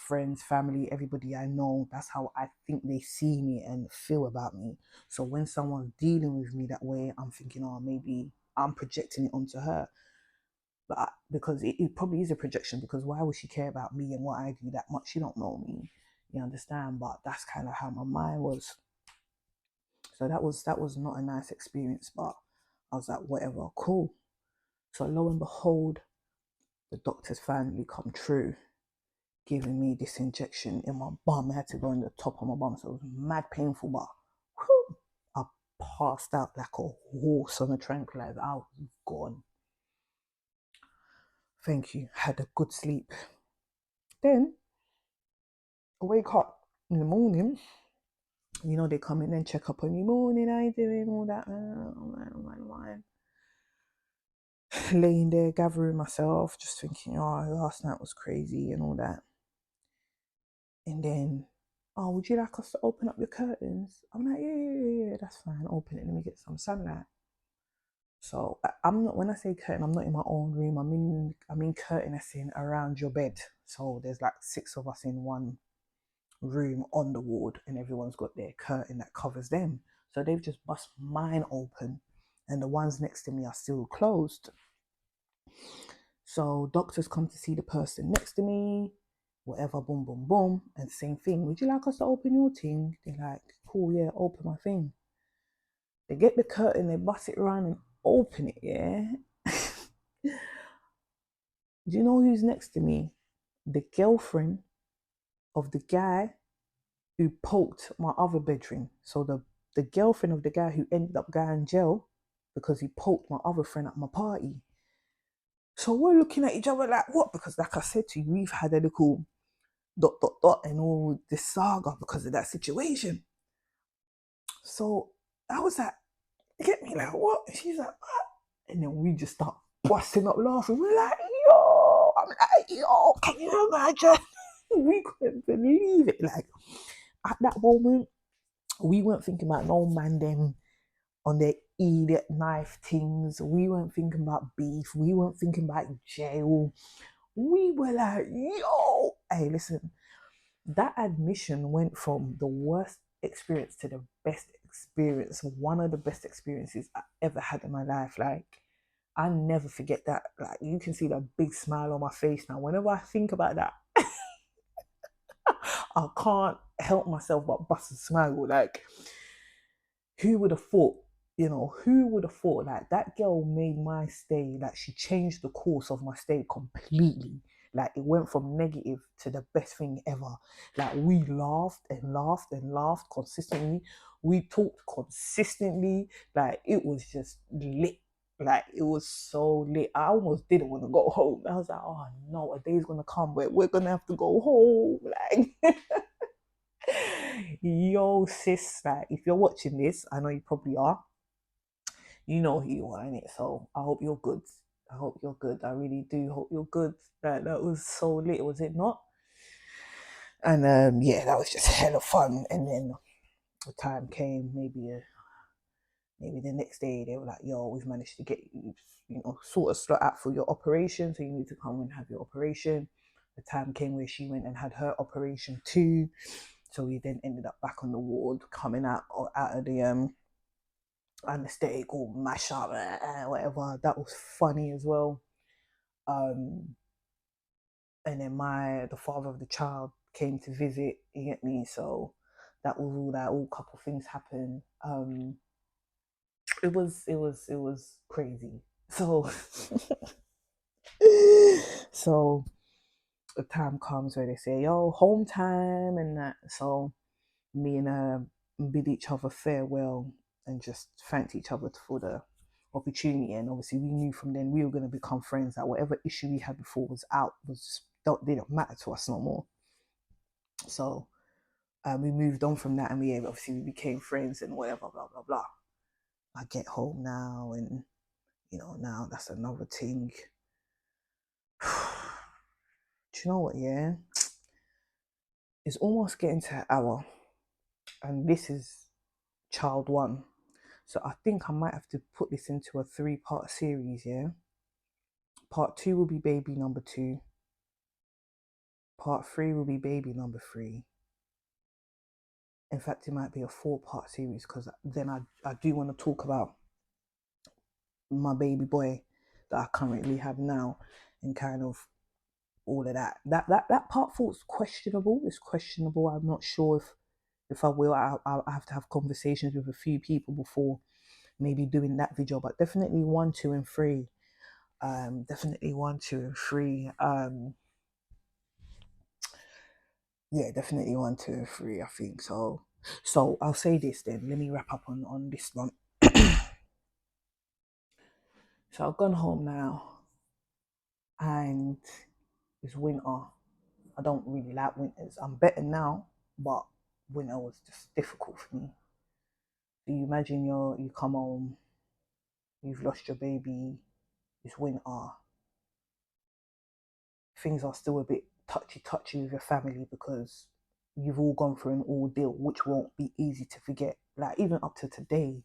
friends, family, everybody I know. That's how I think they see me and feel about me. So when someone's dealing with me that way, I'm thinking, oh, maybe I'm projecting it onto her. But because it probably is a projection, because why would she care about me and what I do that much? She don't know me. You understand? But that's kind of how my mind was. So that was not a nice experience, but I was like, whatever, cool. So lo and behold, the doctors finally come true, giving me this injection in my bum. I had to go in the top of my bum, so it was mad painful, but whew, I passed out like a horse on a tranquilizer. I was gone. Thank you. Had a good sleep. Then I wake up in the morning. You know, they come in and check up on you. Morning, how you doing? All that. Laying there, gathering myself, just thinking, oh, last night was crazy and all that. And then, oh, would you like us to open up your curtains? I'm like, yeah, that's fine. Open it, let me get some sunlight. So I'm not, when I say curtain, I'm not in my own room. I'm in curtain as in around your bed. So there's like 6 of us in one room on the ward, and everyone's got their curtain that covers them. So they've just bust mine open, and the ones next to me are still closed. So doctors come to see the person next to me, whatever, boom, boom, boom, and same thing. Would you like us to open your thing? They're like, cool, yeah, open my thing. They get the curtain, they bust it around and open it, yeah. Do you know who's next to me? The girlfriend of the guy who poked my other bedroom. So the girlfriend of the guy who ended up going in jail because he poked my other friend at my party. So we're looking at each other like, what? Because like I said to you, we've had a little dot dot dot and all this saga because of that situation. So I was like, you get me, like, what? And she's like, what? And then we just start busting up laughing. We're like, yo, I'm like, yo, can you imagine? We couldn't believe it. Like at that moment, we weren't thinking about no man them on their idiot knife things. We weren't thinking about beef. We weren't thinking about jail. We were like, yo, hey, listen, that admission went from the worst experience to the best experience. One of the best experiences I ever had in my life. Like, I never forget that. Like, you can see that big smile on my face now. Whenever I think about that, I can't help myself but bust a smile. Like, who would have thought? Who would have thought? Like, that girl made my stay, like, she changed the course of my stay completely. Like, it went from negative to the best thing ever. Like, we laughed and laughed and laughed consistently. We talked consistently. Like, it was just lit. Like, it was so lit. I almost didn't want to go home. I was like, oh no, a day's gonna come where we're gonna have to go home. Like, yo, sis, like, if you're watching this, I know you probably are. You know who you are in it, so I hope you're good. I hope you're good. I really do hope you're good. That was so lit, was it not? And yeah, that was just hella fun. And then the time came, maybe the next day they were like, yo, we've managed to get you, sort of slot out for your operation, so you need to come and have your operation. The time came where she went and had her operation too. So we then ended up back on the ward, coming out of the anesthetic or mash up, whatever. That was funny as well. Um, and then the father of the child came to visit. You get me? So that was all that. All couple things happen. It was crazy. So so the time comes where they say, "Yo, home time," and that. So me and her bid each other farewell and just thanked each other for the opportunity. And obviously, we knew from then we were going to become friends. That whatever issue we had before was out, didn't matter to us no more. So we moved on from that, and we became friends and whatever, blah blah blah. I get home now, and now that's another thing. Do you know what? Yeah, it's almost getting to an hour, and this is child one. So I think I might have to put this into a 3-part series. Yeah, part 2 will be baby number 2. Part 3 will be baby number 3. In fact, it might be a 4-part series because then I do want to talk about my baby boy that I currently have now and kind of all of that. That part 4 is questionable. It's questionable. I'm not sure if I will. I have to have conversations with a few people before maybe doing that video, but definitely 1, 2, and 3. Definitely 1, 2, and 3. Yeah, definitely 1, 2, and 3. I think so. So I'll say this then. Let me wrap up on this one. So I've gone home now, and it's winter. I don't really like winters. I'm better now, but winter was just difficult for me. So you imagine you come home, you've lost your baby, it's winter. Things are still a bit touchy with your family because you've all gone through an ordeal, which won't be easy to forget. Like even up to today,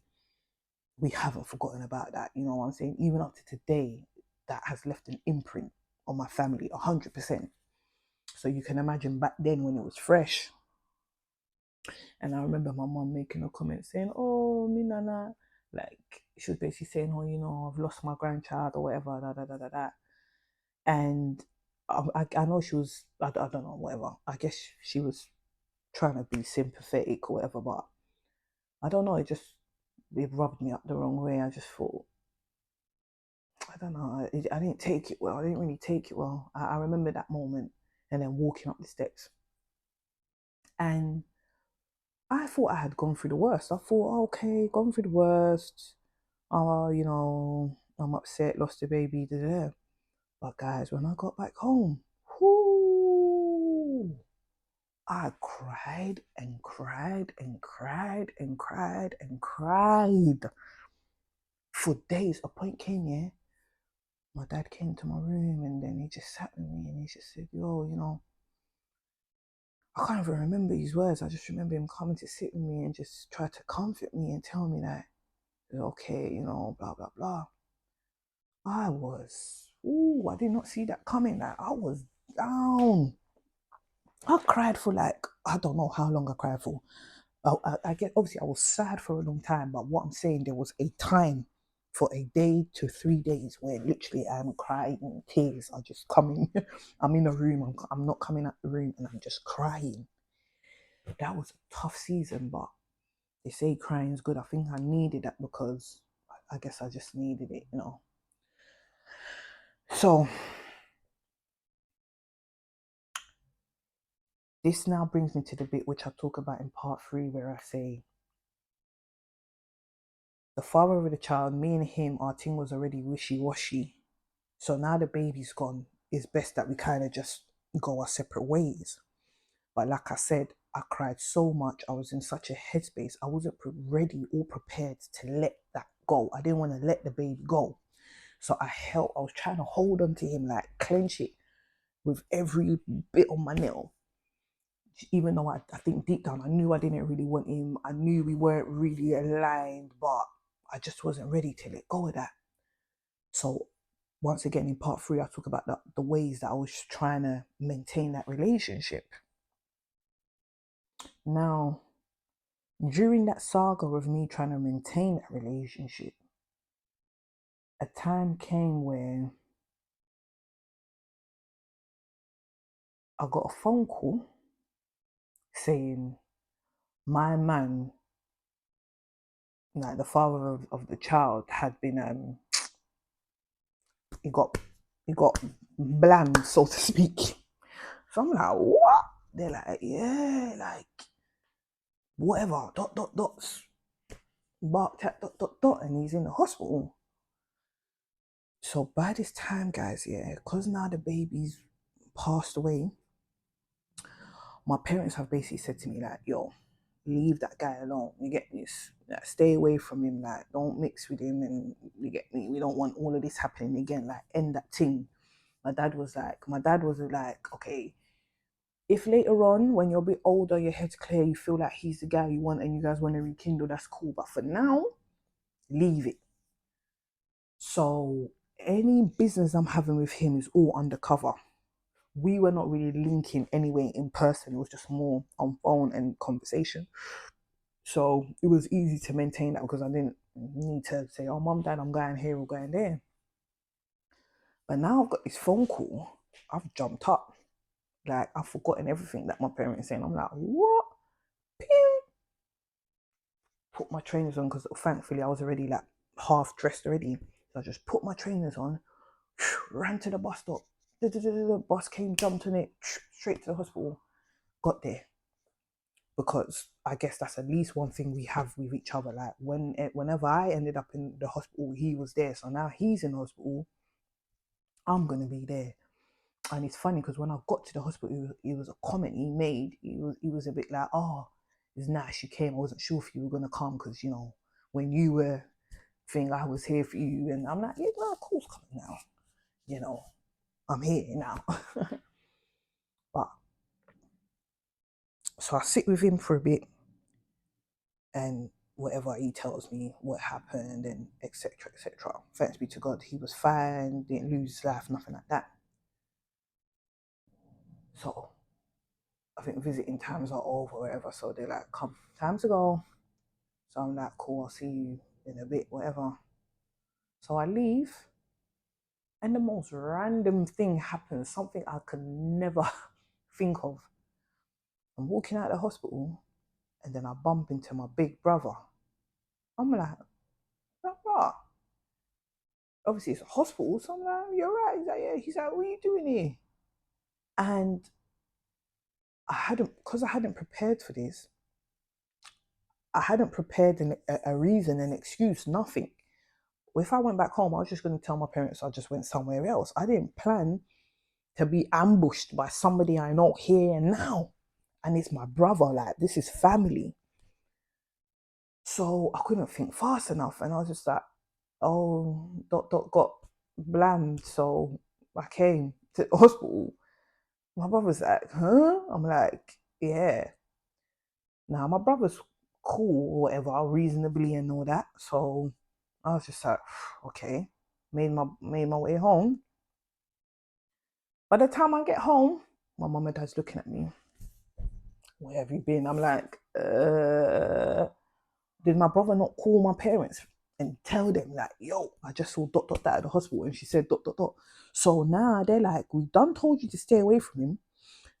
we haven't forgotten about that. You know what I'm saying? Even up to today, that has left an imprint on my family, 100%. So you can imagine back then when it was fresh. And I remember my mom making a comment saying, "Oh, me nana," like she was basically saying, "Oh, I've lost my grandchild or whatever, da da da da da." And I know she was, I don't know, whatever. I guess she was trying to be sympathetic or whatever, but I don't know. It rubbed me up the wrong way. I just thought, I don't know. I didn't take it well. I didn't really take it well. I remember that moment and then walking up the steps. And I thought I had gone through the worst. I thought, okay, gone through the worst. Oh, I'm upset, lost the baby. Da, da, da. But guys, when I got back home, whoo, I cried and cried and cried and cried and cried for days. A point came, yeah. My dad came to my room and then he just sat with me and he just said, "Yo, I can't even remember his words. I just remember him coming to sit with me and just try to comfort me and tell me that it's okay, blah, blah, blah." I did not see that coming. Like, I was down. I cried for like, I don't know how long I cried for. I get, obviously, I was sad for a long time, but what I'm saying, there was a time for a day to 3 days where literally I'm crying, tears are just coming. I'm in a room, I'm not coming out the room, and I'm just crying. That was a tough season, but they say crying is good. I think I needed that because I guess I just needed it. So this now brings me to the bit which I talk about in part 3, where I say the father of the child, me and him, our thing was already wishy-washy. So now the baby's gone, it's best that we kind of just go our separate ways. But like I said, I cried so much. I was in such a headspace. I wasn't ready or prepared to let that go. I didn't want to let the baby go. So I was trying to hold on to him, like clench it with every bit on my nail. Even though I think deep down I knew I didn't really want him. I knew we weren't really aligned, but I just wasn't ready to let go of that. So once again in part 3, I talk about the ways that I was trying to maintain that relationship. Now, during that saga of me trying to maintain that relationship, a time came where I got a phone call saying my man, like the father of the child, had been he got he got bland, so to speak. So I'm like, what? They're like, yeah, like whatever, dot dot dots, barked at dot dot dot, and he's in the hospital. So by this time, guys, yeah, because now the baby's passed away, my parents have basically said to me, like, yo, leave that guy alone. You get this? Like, stay away from him. Like, don't mix with him. And you get me? We don't want all of this happening again. Like, end that thing. My dad was like, okay, if later on, when you're a bit older, your head's clear, you feel like he's the guy you want and you guys want to rekindle, that's cool. But for now, leave it. So any business I'm having with him is all undercover. We were not really linking anyway in person. It was just more on phone and conversation. So it was easy to maintain that because I didn't need to say, oh, mom, dad, I'm going here or going there. But now I've got this phone call. I've jumped up. Like, I've forgotten everything that my parents saying. I'm like, what? Ping. Put my trainers on because thankfully I was already like half dressed already. So I just put my trainers on, ran to the bus stop. The bus came, jumped on it, straight to the hospital. Got there. Because I guess that's at least one thing we have with each other. Like whenever I ended up in the hospital, he was there. So now he's in the hospital, I'm gonna be there. And it's funny because when I got to the hospital, it was a comment he made. He was a bit like, oh, it's nice you came. I wasn't sure if you were gonna come because when you were thing, I was here for you. And I'm like, yeah, no, of course, coming now. I'm here now. But so I sit with him for a bit, and whatever he tells me what happened and etc etc. Thanks be to God, he was fine, didn't lose his life, nothing like that. So I think visiting times are over, whatever. So they're like, come, time to go. So I'm like, cool, I'll see you in a bit, whatever. So I leave, and the most random thing happens, something I could never think of. I'm walking out of the hospital, and then I bump into my big brother. I'm like, what? Obviously, it's a hospital, so I'm like, you're right. He's like, yeah. He's like, what are you doing here? And because I hadn't prepared for this, I hadn't prepared a reason, an excuse, nothing. If I went back home, I was just going to tell my parents I just went somewhere else. I didn't plan to be ambushed by somebody I know here and now. And it's my brother, like, this is family. So I couldn't think fast enough. And I was just like, oh, got bland. So I came to the hospital. My brother's like, huh? I'm like, yeah. Now, my brother's cool or whatever, reasonably and all that. So I was just like, okay. Made my way home. By the time I get home, my mum and dad's looking at me. Where have you been? I'm like, did my brother not call my parents and tell them like, yo, I just saw dot dot that at the hospital and she said dot dot dot. So now they're like, we done told you to stay away from him.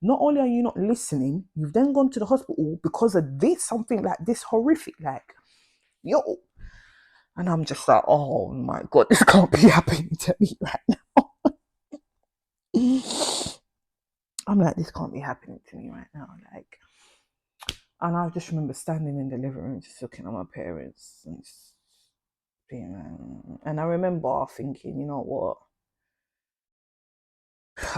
Not only are you not listening, you've then gone to the hospital because of this, something like this horrific, like, yo. And I'm just like, oh my God, this can't be happening to me right now. I'm like, this can't be happening to me right now. Like, and I just remember standing in the living room, just looking at my parents and just being, and I remember thinking, you know what?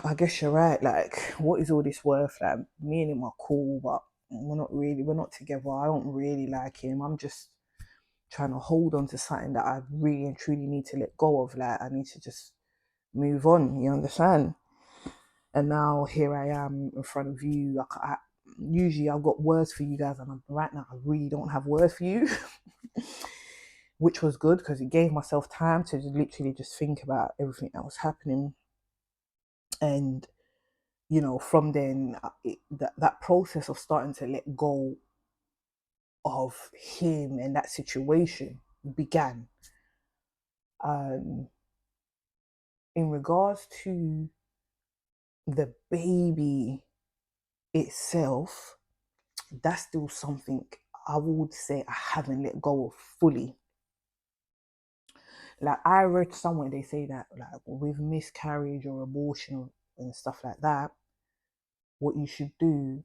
I guess you're right. Like, what is all this worth? Like, me and him are cool, but we're not together. I don't really like him. I'm just trying to hold on to something that I really and truly need to let go of. Like, I need to just move on. You understand? And now here I am in front of you. Usually I've got words for you guys, and right now I really don't have words for you, which was good because it gave myself time to literally just think about everything that was happening. And from then that process of starting to let go of him and that situation began. In regards to the baby itself, that's still something I would say I haven't let go fully. Like I read somewhere they say that like with miscarriage or abortion and stuff like that, what you should do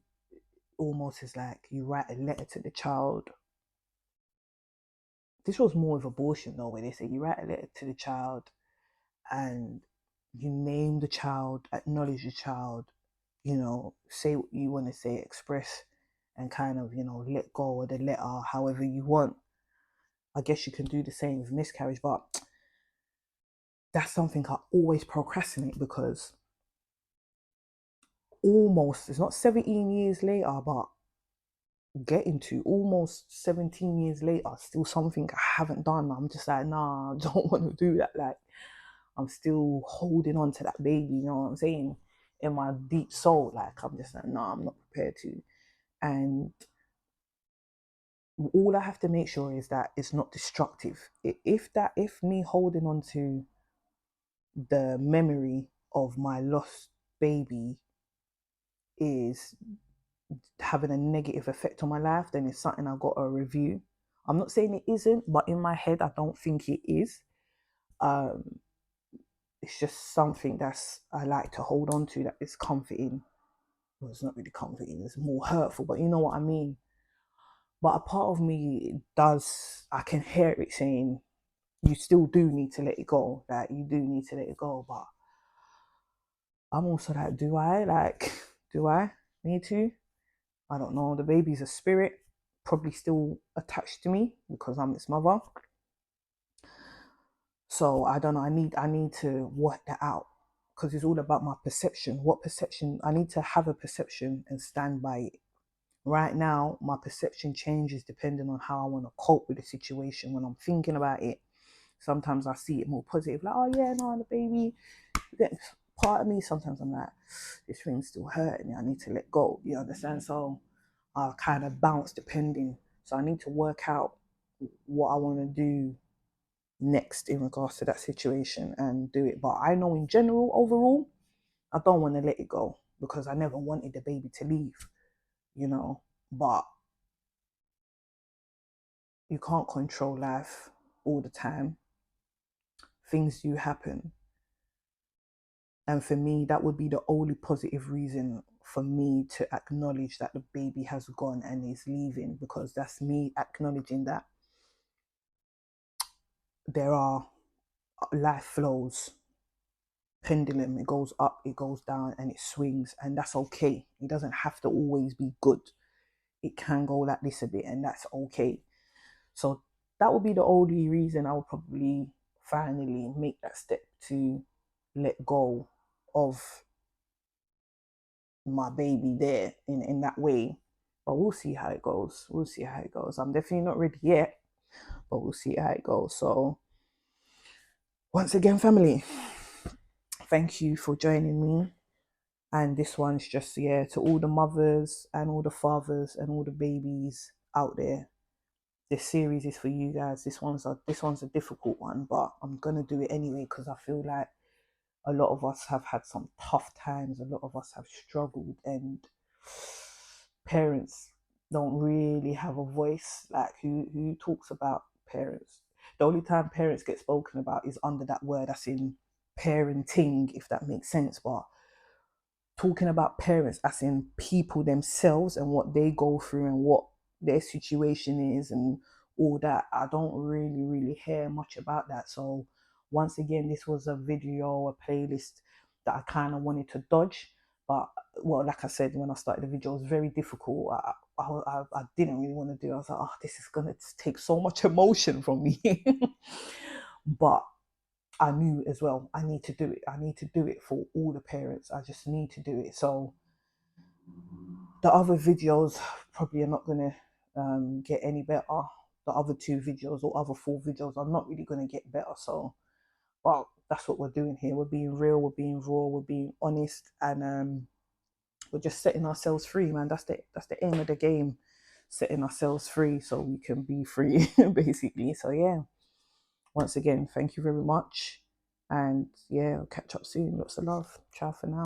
almost is like you write a letter to the child. This was more of abortion though, where they say you write a letter to the child and you name the child, acknowledge the child, say what you want to say, express and kind of, let go of the letter however you want. I guess you can do the same with miscarriage, but that's something I always procrastinate because almost, it's not 17 years later, but getting to almost 17 years later, still something I haven't done. I'm just like, nah, I don't want to do that. Like, I'm still holding on to that baby, you know what I'm saying? In my deep soul, like, I'm just like, nah, I'm not prepared to. And all I have to make sure is that it's not destructive. If me holding on to the memory of my lost baby is having a negative effect on my life, then it's something I've got to review. I'm not saying it isn't, but in my head, I don't think it is. Um, it's just something that's I like to hold on to that is comforting. Well, it's not really comforting, it's more hurtful, but you know what I mean. But a part of me does, I can hear it saying, you still do need to let it go. Like, you do need to let it go. But I'm also like, do I? Like, do I need to? I don't know. The baby's a spirit, probably still attached to me because I'm its mother. So I don't know. I need to work that out because it's all about my perception. What perception? I need to have a perception and stand by it. Right now, my perception changes depending on how I want to cope with the situation. When I'm thinking about it, sometimes I see it more positive, like, oh yeah, no, the baby. Then part of me, sometimes I'm like, this thing's still hurting me. I need to let go. You understand? So I kind of bounce depending. So I need to work out what I want to do next in regards to that situation and do it. But I know in general, overall, I don't want to let it go because I never wanted the baby to leave. But you can't control life all the time. Things do happen. And for me, that would be the only positive reason for me to acknowledge that the baby has gone and is leaving, because that's me acknowledging that there are life flows, pendulum, it goes up, it goes down, and it swings, and that's okay. It doesn't have to always be good. It can go like this a bit, and that's okay. So that would be the only reason I would probably finally make that step to let go of my baby there in that way. But we'll see how it goes. We'll see how it goes. I'm definitely not ready yet, but we'll see how it goes. So once again, family, thank you for joining me. And this one's just, yeah, to all the mothers and all the fathers and all the babies out there. This series is for you guys. This one's a difficult one, but I'm gonna do it anyway because I feel like a lot of us have had some tough times. A lot of us have struggled, and parents don't really have a voice. Like, who talks about parents? The only time parents get spoken about is under that word that's in parenting, if that makes sense. But talking about parents as in people themselves and what they go through and what their situation is and all that, I don't really hear much about that. So once again, this was a video, a playlist that I kind of wanted to dodge. But well, like I said, when I started the video, it was very difficult. I didn't really want to do it. I was like, oh, this is gonna take so much emotion from me. But I knew as well, I need to do it. I need to do it for all the parents. I just need to do it. So the other videos probably are not going to get any better. The other two videos or other four videos are not really going to get better. So, well, that's what we're doing here. We're being real, we're being raw, we're being honest, and we're just setting ourselves free, man. That's the aim of the game, setting ourselves free so we can be free, basically. So yeah, once again, thank you very much. And yeah, I'll catch up soon. Lots of love. Ciao for now.